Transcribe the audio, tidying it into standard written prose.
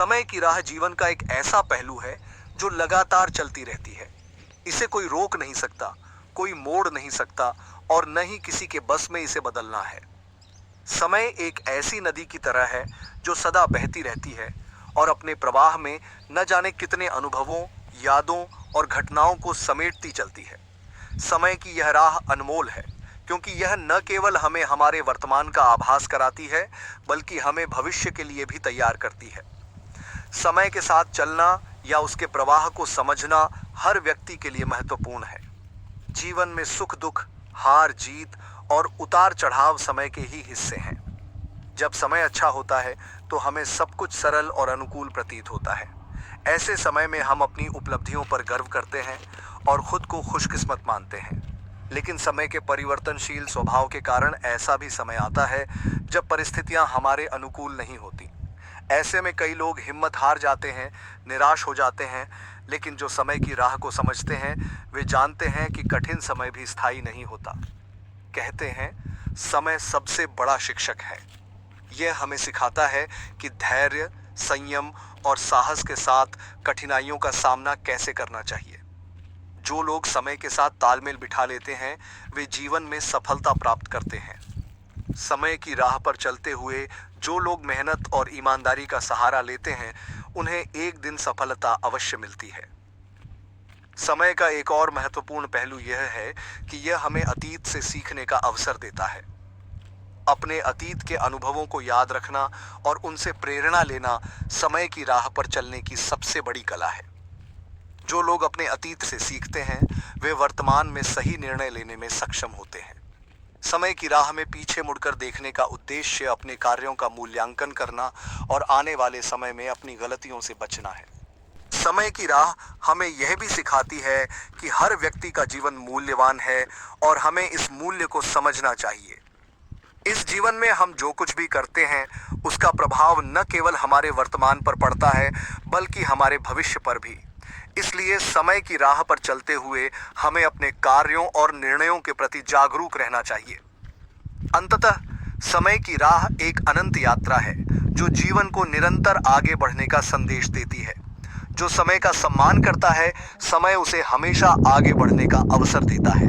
समय की राह जीवन का एक ऐसा पहलू है जो लगातार चलती रहती है। इसे कोई रोक नहीं सकता, कोई मोड़ नहीं सकता और न ही किसी के बस में इसे बदलना है। समय एक ऐसी नदी की तरह है जो सदा बहती रहती है और अपने प्रवाह में न जाने कितने अनुभवों, यादों और घटनाओं को समेटती चलती है। समय की यह राह अनमोल है क्योंकि यह न केवल हमें हमारे वर्तमान का आभास कराती है, बल्कि हमें भविष्य के लिए भी तैयार करती है। समय के साथ चलना या उसके प्रवाह को समझना हर व्यक्ति के लिए महत्वपूर्ण है। जीवन में सुख दुख, हार जीत और उतार चढ़ाव समय के ही हिस्से हैं। जब समय अच्छा होता है तो हमें सब कुछ सरल और अनुकूल प्रतीत होता है। ऐसे समय में हम अपनी उपलब्धियों पर गर्व करते हैं और खुद को खुशकिस्मत मानते हैं। लेकिन समय के परिवर्तनशील स्वभाव के कारण ऐसा भी समय आता है जब परिस्थितियां हमारे अनुकूल नहीं होती। ऐसे में कई लोग हिम्मत हार जाते हैं, निराश हो जाते हैं, लेकिन जो समय की राह को समझते हैं वे जानते हैं कि कठिन समय भी स्थायी नहीं होता। कहते हैं, समय सबसे बड़ा शिक्षक है। यह हमें सिखाता है कि धैर्य, संयम और साहस के साथ कठिनाइयों का सामना कैसे करना चाहिए। जो लोग समय के साथ तालमेल बिठा लेते हैं वे जीवन में सफलता प्राप्त करते हैं। समय की राह पर चलते हुए जो लोग मेहनत और ईमानदारी का सहारा लेते हैं उन्हें एक दिन सफलता अवश्य मिलती है। समय का एक और महत्वपूर्ण पहलू यह है कि यह हमें अतीत से सीखने का अवसर देता है। अपने अतीत के अनुभवों को याद रखना और उनसे प्रेरणा लेना समय की राह पर चलने की सबसे बड़ी कला है। जो लोग अपने अतीत से सीखते हैं वे वर्तमान में सही निर्णय लेने में सक्षम होते हैं। समय की राह में पीछे मुड़कर देखने का उद्देश्य अपने कार्यों का मूल्यांकन करना और आने वाले समय में अपनी गलतियों से बचना है। समय की राह हमें यह भी सिखाती है कि हर व्यक्ति का जीवन मूल्यवान है और हमें इस मूल्य को समझना चाहिए। इस जीवन में हम जो कुछ भी करते हैं उसका प्रभाव न केवल हमारे वर्तमान पर पड़ता है बल्कि हमारे भविष्य पर भी। इसलिए समय की राह पर चलते हुए हमें अपने कार्यों और निर्णयों के प्रति जागरूक रहना चाहिए। अंततः समय की राह एक अनंत यात्रा है जो जीवन को निरंतर आगे बढ़ने का संदेश देती है। जो समय का सम्मान करता है, समय उसे हमेशा आगे बढ़ने का अवसर देता है।